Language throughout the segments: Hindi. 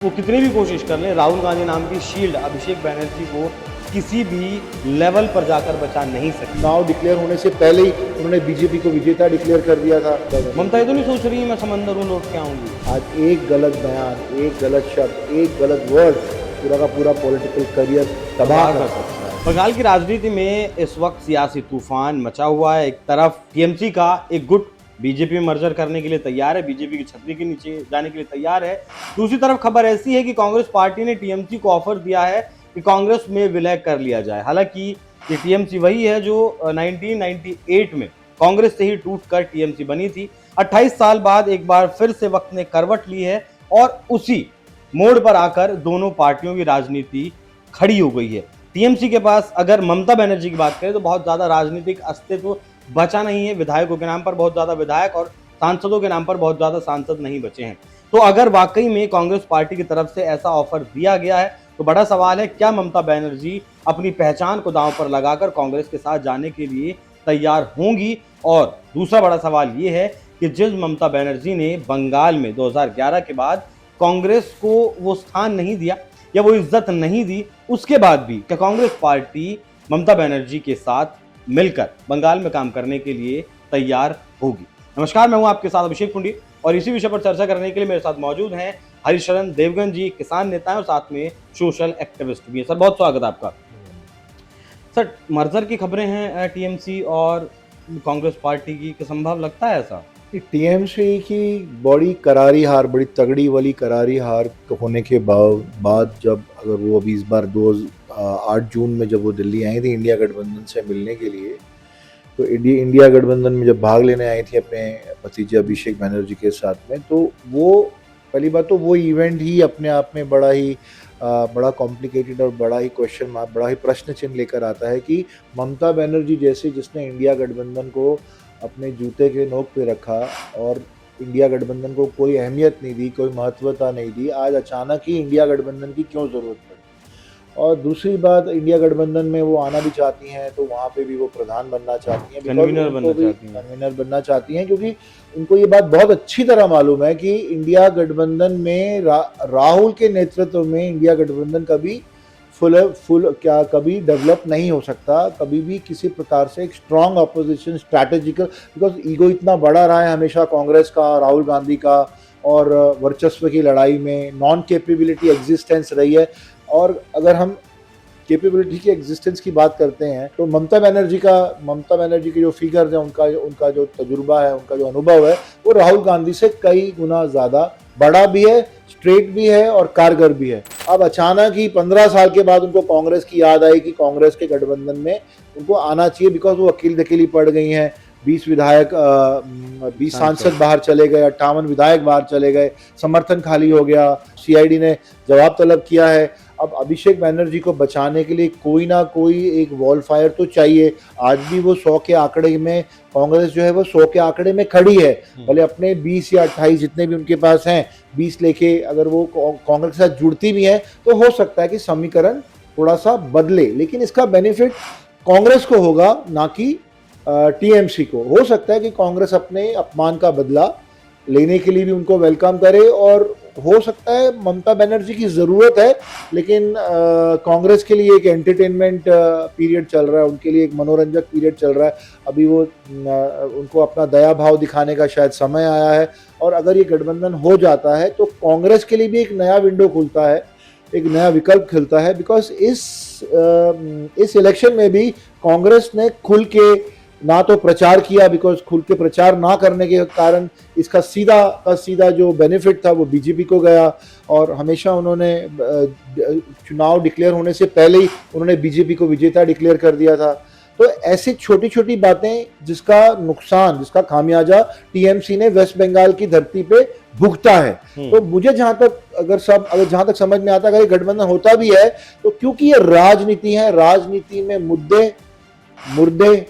वो कितनी भी कोशिश कर लें, राहुल गांधी नाम की शील्ड अभिषेक बैनर्जी को किसी भी लेवल पर जाकर बचा नहीं सकती। चुनाव डिक्लेयर होने से पहले ही उन्होंने बीजेपी को विजेता डिक्लेयर कर दिया था। ममता ये तो नहीं सोच रही मैं समंदर हूँ लौट के आऊंगी। आज एक गलत बयान, एक गलत शब्द, एक गलत वर्ड पूरा का पूरा पॉलिटिकल करियर तबाह कर सकता है। बंगाल की राजनीति में इस वक्त सियासी तूफान मचा हुआ है। एक तरफ टीएमसी का एक गुट बीजेपी में मर्जर करने के लिए तैयार है, बीजेपी की छतरी के नीचे जाने के लिए तैयार है। दूसरी तरफ खबर ऐसी है कि कांग्रेस पार्टी ने टीएमसी को ऑफर दिया है कि कांग्रेस में विलय कर लिया जाए। हालांकि ये टीएमसी वही है जो 1998 में कांग्रेस से ही टूटकर टीएमसी बनी थी। 28 साल बाद एक बार फिर से वक्त ने करवट ली है और उसी मोड़ पर आकर दोनों पार्टियों की राजनीति खड़ी हो गई है। टीएमसी के पास अगर ममता बनर्जी की बात करें तो बहुत ज्यादा राजनीतिक अस्तित्व बचा नहीं है। विधायकों के नाम पर बहुत ज्यादा विधायक और सांसदों के नाम पर बहुत ज्यादा सांसद नहीं बचे हैं। तो अगर वाकई में कांग्रेस पार्टी की तरफ से ऐसा ऑफर दिया गया है तो बड़ा सवाल है, क्या ममता बनर्जी अपनी पहचान को दांव पर लगाकर कांग्रेस के साथ जाने के लिए तैयार होंगी? और दूसरा बड़ा सवाल ये है कि जिस ममता बनर्जी ने बंगाल में 2011 के बाद कांग्रेस को वो स्थान नहीं दिया या वो इज्जत नहीं दी, उसके बाद भी क्या कांग्रेस पार्टी ममता बनर्जी के साथ मिलकर बंगाल में काम करने के लिए तैयार होगी? नमस्कार, मैं हूं आपके साथ अभिषेक पुंडी और इसी विषय पर चर्चा करने के लिए मेरे साथ मौजूद हैं हरिशरण देवगन जी, किसान नेता हैं और साथ में सोशल एक्टिविस्ट भी हैं। सर, बहुत स्वागत है आपका। सर, मर्जर की खबरें हैं टीएमसी और कांग्रेस पार्टी की, कि संभव लगता है ऐसा? टीएमसी की बड़ी करारी हार, बड़ी तगड़ी वाली करारी हार होने के बाद जब अगर वो अभी इस बार 8 जून में जब वो दिल्ली आई थी इंडिया गठबंधन से मिलने के लिए, तो इंडिया गठबंधन में जब भाग लेने आई थी अपने भतीजे अभिषेक बनर्जी के साथ में, तो वो पहली बात तो वो इवेंट ही अपने आप में बड़ा कॉम्प्लिकेटेड और बड़ा ही क्वेश्चन मार्क, बड़ा ही प्रश्न चिन्ह लेकर आता है कि ममता बनर्जी जैसे जिसने इंडिया गठबंधन को अपने जूते के नोक पे रखा और इंडिया गठबंधन को कोई अहमियत नहीं दी, कोई महत्वता नहीं दी, आज अचानक ही इंडिया गठबंधन की क्यों ज़रूरत पड़ी? और दूसरी बात, इंडिया गठबंधन में वो आना भी चाहती हैं तो वहाँ पे भी वो प्रधान बनना चाहती हैं, कन्वीनर बनना चाहती हैं, क्योंकि उनको ये बात बहुत अच्छी तरह मालूम है कि इंडिया गठबंधन में राहुल के नेतृत्व में इंडिया गठबंधन कभी कभी डेवलप नहीं हो सकता, कभी भी किसी प्रकार से एक strong opposition strategical, because ego इतना बड़ा रहा है हमेशा कांग्रेस का, राहुल गांधी का, और वर्चस्व की लड़ाई में नॉन कैपेबिलिटी एग्जिस्टेंस रही है। और अगर हम कैपेबिलिटी की एग्जिस्टेंस की बात करते हैं तो ममता बनर्जी के जो फिगर्स हैं, उनका जो तजुर्बा है, उनका जो अनुभव है, वो राहुल गांधी से कई गुना ज़्यादा बड़ा भी है, स्ट्रेट भी है और कारगर भी है। अब अचानक ही 15 साल के बाद उनको कांग्रेस की याद आई कि कांग्रेस के गठबंधन में उनको आना चाहिए, बिकॉज वो अकेली पड़ गई हैं। 20 सांसद बाहर चले गए, 58 विधायक बाहर चले गए, समर्थन खाली हो गया, सीआईडी ने जवाब तलब किया है। अब अभिषेक बनर्जी को बचाने के लिए कोई ना कोई एक वॉल फायर तो चाहिए। आज भी वो 100 के आंकड़े में, कांग्रेस जो है वो 100 के आंकड़े में खड़ी है, भले अपने 20 या 28 जितने भी उनके पास हैं 20 लेके अगर वो कांग्रेस के साथ जुड़ती भी है तो हो सकता है कि समीकरण थोड़ा सा बदले, लेकिन इसका बेनिफिट कांग्रेस को होगा, ना कि टीएमसी को। हो सकता है कि कांग्रेस अपने अपमान का बदला लेने के लिए भी उनको वेलकम करे, और हो सकता है ममता बनर्जी की ज़रूरत है, लेकिन कांग्रेस के लिए एक एंटरटेनमेंट पीरियड चल रहा है, उनके लिए एक मनोरंजक पीरियड चल रहा है। अभी वो उनको अपना दया भाव दिखाने का शायद समय आया है, और अगर ये गठबंधन हो जाता है तो कांग्रेस के लिए भी एक नया विंडो खुलता है, एक नया विकल्प खिलता है। बिकॉज इस इलेक्शन में भी कांग्रेस ने खुल के ना तो प्रचार किया, बिकॉज खुल के प्रचार ना करने के कारण इसका सीधा जो बेनिफिट था वो बीजेपी को गया, और हमेशा उन्होंने चुनाव डिक्लेयर होने से पहले ही उन्होंने बीजेपी को विजेता डिक्लेयर कर दिया था। तो ऐसी छोटी छोटी बातें जिसका खामियाजा टीएमसी ने वेस्ट बंगाल की धरती पे भुगता है। तो मुझे जहां तक समझ में आता है, अगर ये गठबंधन होता भी है तो क्योंकि ये राजनीति है, राजनीति में मुद्दे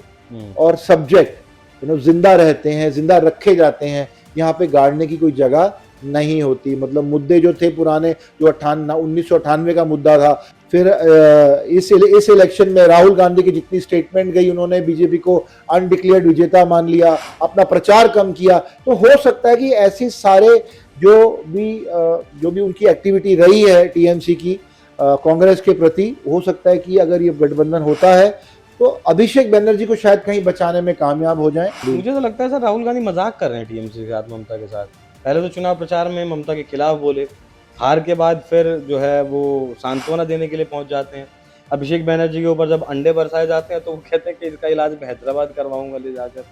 और सब्जेक्ट जिंदा रहते हैं, जिंदा रखे जाते हैं, यहाँ पे गाड़ने की कोई जगह नहीं होती। मतलब मुद्दे जो थे पुराने, जो 1998 का मुद्दा था, फिर इस इलेक्शन में राहुल गांधी की जितनी स्टेटमेंट गई, उन्होंने बीजेपी को अनडिक्लेयर्ड विजेता मान लिया, अपना प्रचार कम किया। तो हो सकता है कि ऐसे सारे जो भी उनकी एक्टिविटी रही है टीएमसी की कांग्रेस के प्रति, हो सकता है कि अगर ये गठबंधन होता है तो अभिषेक बनर्जी को शायद कहीं बचाने में कामयाब हो जाए। मुझे तो लगता है सर राहुल गांधी मजाक कर रहे हैं टीएमसी के साथ, ममता के साथ। पहले तो चुनाव प्रचार में ममता के खिलाफ बोले, हार के बाद फिर जो है वो सांत्वना देने के लिए पहुंच जाते हैं। अभिषेक बनर्जी के ऊपर जब अंडे बरसाए जाते हैं तो वो कहते हैं कि इसका इलाज मैं हैदराबाद करवाऊंगा ले जाकर।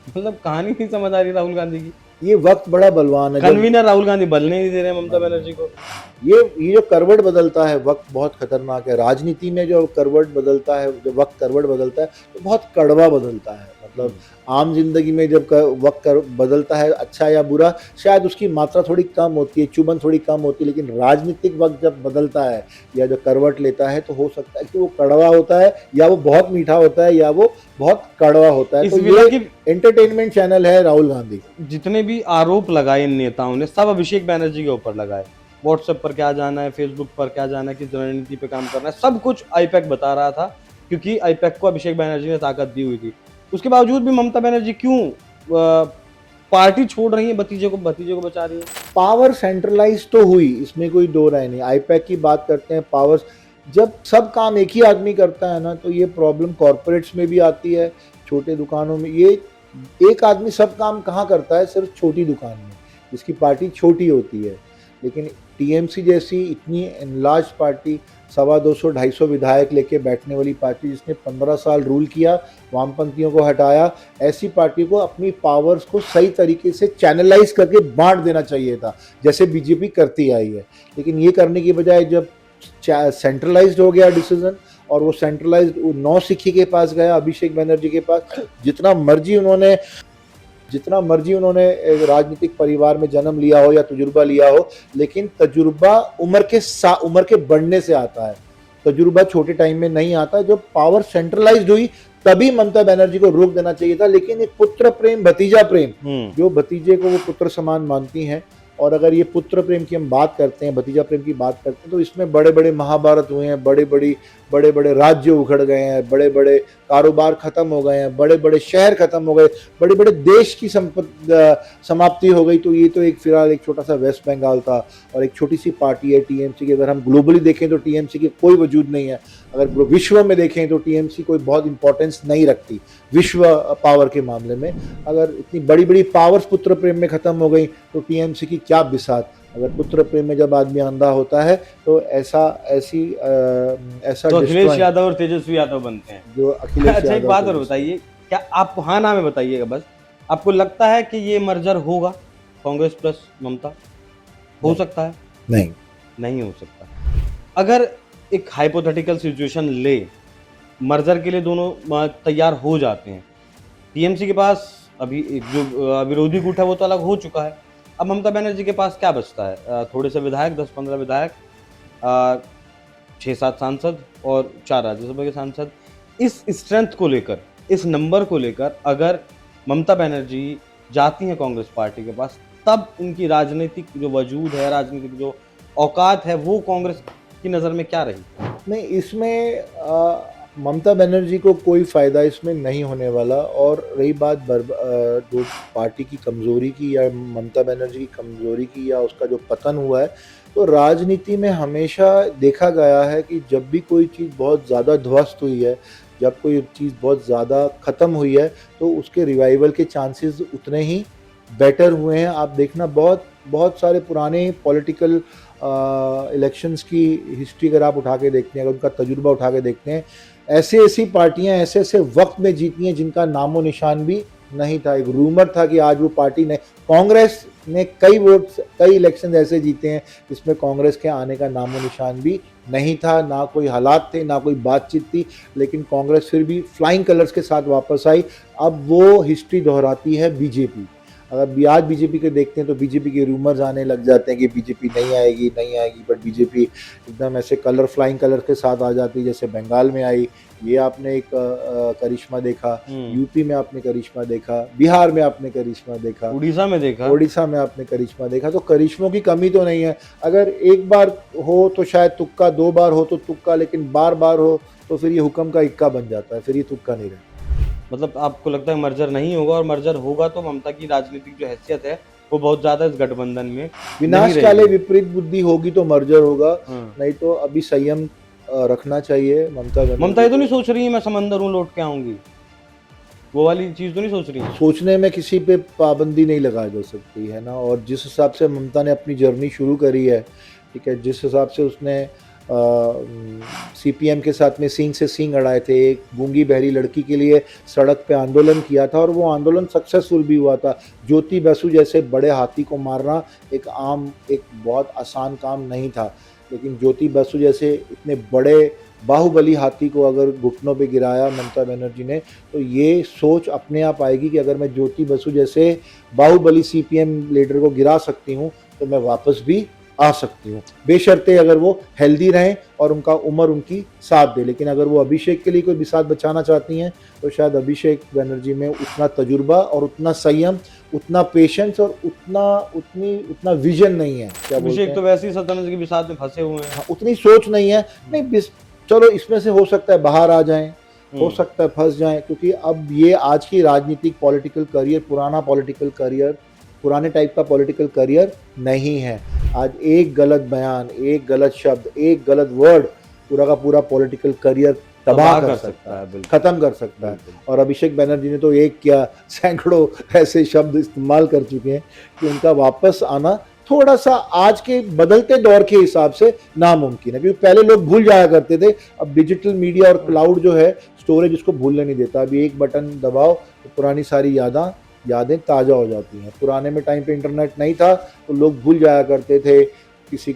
मतलब कहानी नहीं समझ आ रही राहुल गांधी की। ये वक्त बड़ा बलवान है। कन्वीनर राहुल गांधी बनने नहीं दे रहे हैं ममता बनर्जी को। ये जो करवट बदलता है, वक्त बहुत खतरनाक है। राजनीति में जो करवट बदलता है, जो वक्त करवट बदलता है तो बहुत कड़वा बदलता है। मतलब आम जिंदगी में जब वक्त बदलता है, अच्छा या बुरा, शायद उसकी मात्रा थोड़ी कम होती है, चुभन थोड़ी कम होती है, लेकिन राजनीतिक वक्त जब बदलता है या जो करवट लेता है तो हो सकता है कि वो कड़वा होता है, या वो बहुत मीठा होता है, या वो बहुत कड़वा होता है। तो ये एंटरटेनमेंट चैनल है राहुल गांधी। जितने भी आरोप लगाए इन नेताओं ने सब अभिषेक बनर्जी के ऊपर लगाए। व्हाट्सएप पर क्या जाना है, फेसबुक पर क्या जाना है, किस रणनीति पे काम करना है, सब कुछ आईपैक बता रहा था, क्योंकि आईपैक को अभिषेक बनर्जी ने ताकत दी हुई थी। उसके बावजूद भी ममता बनर्जी क्यों पार्टी छोड़ रही है, भतीजे को बचा रही है। पावर सेंट्रलाइज तो हुई, इसमें कोई दो राय नहीं। आईपैक की बात करते हैं, पावर जब सब काम एक ही आदमी करता है ना, तो ये प्रॉब्लम कॉर्पोरेट्स में भी आती है, छोटे दुकानों में। ये एक आदमी सब काम कहाँ करता है, सिर्फ छोटी दुकान में, जिसकी पार्टी छोटी होती है। लेकिन टीएमसी जैसी इतनी एनलार्ज पार्टी, 250-250 विधायक लेके बैठने वाली पार्टी, जिसने 15 साल रूल किया, वामपंथियों को हटाया, ऐसी पार्टी को अपनी पावर्स को सही तरीके से चैनलाइज करके बांट देना चाहिए था, जैसे बीजेपी करती आई है। लेकिन ये करने की बजाय जब सेंट्रलाइज्ड हो गया डिसीजन, और वो सेंट्रलाइज्ड नौसिखी के पास गया, अभिषेक बनर्जी के पास, जितना मर्जी उन्होंने एक राजनीतिक परिवार में जन्म लिया हो या तजुर्बा लिया हो, लेकिन तजुर्बा उम्र के बढ़ने से आता है। तजुर्बा छोटे टाइम में नहीं आता। जब पावर सेंट्रलाइज्ड हुई तभी ममता बनर्जी को रोक देना चाहिए था। लेकिन एक पुत्र प्रेम, भतीजा प्रेम, जो भतीजे को वो पुत्र समान मानती हैं, और अगर ये पुत्र प्रेम की हम बात करते हैं, भतीजा प्रेम की बात करते हैं, तो इसमें बड़े बड़े महाभारत हुए हैं, बड़े बड़े राज्य उखड़ गए हैं, बड़े बड़े कारोबार खत्म हो गए हैं, बड़े बड़े शहर खत्म हो गए, बड़े बड़े देश की समाप्ति हो गई। तो ये तो एक फिलहाल एक छोटा सा वेस्ट बंगाल था और एक छोटी सी पार्टी है टीएमसी की। अगर हम ग्लोबली देखें तो टीएमसी की कोई वजूद नहीं है। अगर विश्व में देखें तो टीएमसी कोई बहुत इंपॉर्टेंस नहीं रखती विश्व पावर के मामले में। अगर इतनी बड़ी बड़ी पावर्स पुत्र प्रेम में खत्म हो गई तो टीएमसी की क्या बिसात। अगर पुत्र प्रेम में जब आदमी अंधा होता है तो ऐसा तो अखिलेश यादव और तेजस्वी यादव बनते हैं, जो अखिलेश अच्छा एक बात और बताइए, क्या आप हाँ ना में बताइएगा बस, आपको लगता है कि ये मर्जर होगा कांग्रेस प्लस ममता? हो सकता है? नहीं हो सकता। अगर एक हाइपोथेटिकल सिचुएशन ले, मर्जर के लिए दोनों तैयार हो जाते हैं, टीएमसी के पास अभी जो विरोधी गुट है वो तो अलग हो चुका है, अब ममता बनर्जी के पास क्या बचता है? थोड़े से विधायक, 10-15 विधायक, 6-7 सांसद और 4 राज्यसभा के सांसद। इस स्ट्रेंथ को लेकर, इस नंबर को लेकर अगर ममता बनर्जी जाती हैं कांग्रेस पार्टी के पास, तब उनकी राजनीतिक जो वजूद है, राजनीतिक जो औकात है, वो कांग्रेस की नज़र में क्या रही? नहीं, इसमें ममता बनर्जी को कोई फ़ायदा इसमें नहीं होने वाला। और रही बात जो पार्टी की कमज़ोरी की या ममता बनर्जी की कमज़ोरी की या उसका जो पतन हुआ है, तो राजनीति में हमेशा देखा गया है कि जब भी कोई चीज़ बहुत ज़्यादा ध्वस्त हुई है, जब कोई चीज़ बहुत ज़्यादा ख़त्म हुई है, तो उसके रिवाइवल के चांसेस उतने ही बेटर हुए हैं। आप देखना, बहुत सारे पुराने पॉलिटिकल इलेक्शंस की हिस्ट्री अगर आप उठा के देखते हैं, अगर उनका तजुर्बा उठा के देखते हैं, ऐसी पार्टियां ऐसे वक्त में जीती हैं जिनका नामो निशान भी नहीं था। एक रूमर था कि आज वो पार्टी ने, कांग्रेस ने कई इलेक्शन ऐसे जीते हैं जिसमें कांग्रेस के आने का नामो निशान भी नहीं था, ना कोई हालात थे, ना कोई बातचीत थी, लेकिन कांग्रेस फिर भी फ्लाइंग कलर्स के साथ वापस आई। अब वो हिस्ट्री दोहराती है बीजेपी। अगर आज बीजेपी के देखते हैं तो बीजेपी के रूमर्स आने लग जाते हैं कि बीजेपी नहीं आएगी, बट बीजेपी एकदम ऐसे फ्लाइंग कलर के साथ आ जाती है, जैसे बंगाल में आई। ये आपने एक करिश्मा देखा, यूपी में आपने करिश्मा देखा, बिहार में आपने करिश्मा देखा, उड़ीसा में आपने करिश्मा देखा। तो करिश्मों की कमी तो नहीं है। अगर एक बार हो तो शायद तुक्का, 2 बार हो तो तुक्का, लेकिन बार बार हो तो फिर ये हुक्म का इक्का बन जाता है, फिर ये तुक्का नहीं रहता। मतलब आपको लगता है मर्जर नहीं होगा, और मर्जर होगा तो ममता की राजनीतिक जो हैसियत है वो बहुत ज्यादा इस गठबंधन में विनाश नहीं काले रहेगी। विपरीत बुद्धि होगी तो मर्जर होगा, हाँ। नहीं तो अभी संयम रखना चाहिए ममता ममता बनर्जी ये तो को। नहीं सोच रही है मैं समंदर हूँ लौट के आऊंगी, वो वाली चीज तो नहीं सोच रही है। सोचने में किसी पे पाबंदी नहीं लगाई जा सकती है ना, और जिस हिसाब से ममता ने अपनी जर्नी शुरू करी है, ठीक है, जिस हिसाब से उसने सीपीएम के साथ में सींग से सींग अड़ाए थे, एक गूंगी बहरी लड़की के लिए सड़क पे आंदोलन किया था और वो आंदोलन सक्सेसफुल भी हुआ था। ज्योति बसु जैसे बड़े हाथी को मारना एक बहुत आसान काम नहीं था, लेकिन ज्योति बसु जैसे इतने बड़े बाहुबली हाथी को अगर घुटनों पे गिराया ममता बनर्जी ने, तो ये सोच अपने आप आएगी कि अगर मैं ज्योति बसु जैसे बाहुबली सीपीएम लीडर को गिरा सकती हूँ तो मैं वापस भी आ सकती हूँ, बेशर्ते अगर वो हेल्दी रहें और उनका उम्र उनकी साथ दे। लेकिन अगर वो अभिषेक के लिए कोई बिसात बचाना चाहती हैं तो शायद अभिषेक बनर्जी में उतना तजुर्बा और उतना संयम, उतना पेशेंस और उतना विजन नहीं है। क्या बोलते अभिषेक हैं, तो वैसे ही शतरंज के भी साथ में फंसे हुए हैं। हाँ, उतनी सोच नहीं है। नहीं, चलो इसमें से हो सकता है बाहर आ जाएं, हो सकता है फंस जाएं, क्योंकि अब ये आज की राजनीतिक पॉलिटिकल करियर पुराने टाइप का पॉलिटिकल करियर नहीं है। आज एक गलत बयान, एक गलत शब्द, एक गलत वर्ड पूरा का पूरा पॉलिटिकल करियर तबाह कर सकता है, खत्म कर सकता है। और अभिषेक बनर्जी ने तो एक क्या सैकड़ों ऐसे शब्द इस्तेमाल कर चुके हैं कि उनका वापस आना थोड़ा सा आज के बदलते दौर के हिसाब से नामुमकिन है, क्योंकि पहले लोग भूल जाया करते थे। अब डिजिटल मीडिया और क्लाउड जो है, स्टोरेज उसको भूलने नहीं देता। अभी एक बटन दबाओ तो पुरानी सारी यादें ताज़ा हो जाती हैं। पुराने में टाइम पे इंटरनेट नहीं था तो लोग भूल जाया करते थे, किसी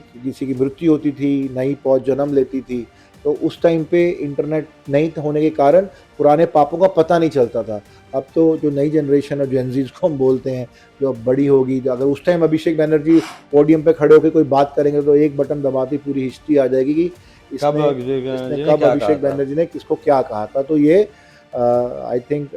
की मृत्यु होती थी, नई पौध जन्म लेती थी, तो उस टाइम पे इंटरनेट नहीं होने के कारण पुराने पापों का पता नहीं चलता था। अब तो जो नई जनरेशन है, जेनजीज को हम बोलते हैं, जो अब बड़ी होगी, अगर उस टाइम अभिषेक बनर्जी पोडियम पे खड़े होकर कोई बात करेंगे तो एक बटन दबाती पूरी हिस्ट्री आ जाएगी कि कब अभिषेक बनर्जी ने किसको क्या कहा था। तो ये आई थिंक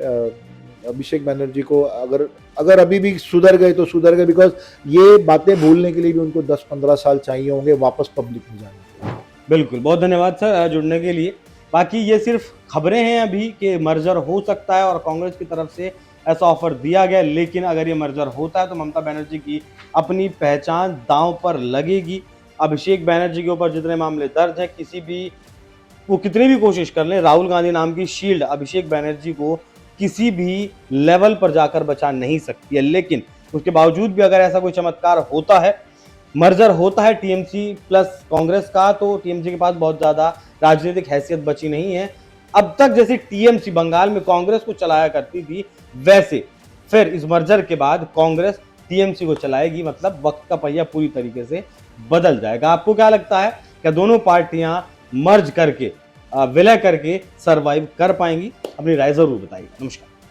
अभिषेक बनर्जी को अगर अभी भी सुधर गए तो सुधर गए, बिकॉज ये बातें भूलने के लिए भी उनको 10-15 साल चाहिए होंगे वापस पब्लिक में जाने के लिए। बिल्कुल, बहुत धन्यवाद सर जुड़ने के लिए। बाकी ये सिर्फ खबरें हैं अभी कि मर्जर हो सकता है और कांग्रेस की तरफ से ऐसा ऑफर दिया गया, लेकिन अगर ये मर्जर होता है तो ममता बनर्जी की अपनी पहचान दांव पर लगेगी। अभिषेक बनर्जी के ऊपर जितने मामले दर्ज हैं, वो कितनी भी कोशिश कर लें, राहुल गांधी नाम की शील्ड अभिषेक बनर्जी को किसी भी लेवल पर जाकर बचा नहीं सकती है। लेकिन उसके बावजूद भी अगर ऐसा कोई चमत्कार होता है, मर्जर होता है टीएमसी प्लस कांग्रेस का, तो टीएमसी के पास बहुत ज्यादा राजनीतिक हैसियत बची नहीं है। अब तक जैसे टीएमसी बंगाल में कांग्रेस को चलाया करती थी, वैसे फिर इस मर्जर के बाद कांग्रेस टीएमसी को चलाएगी। मतलब वक्त का पहिया पूरी तरीके से बदल जाएगा। आपको क्या लगता है, क्या दोनों पार्टियां मर्ज करके विलय करके सरवाइव कर पाएंगी? अपनी राय जरूर बताइए। नमस्कार।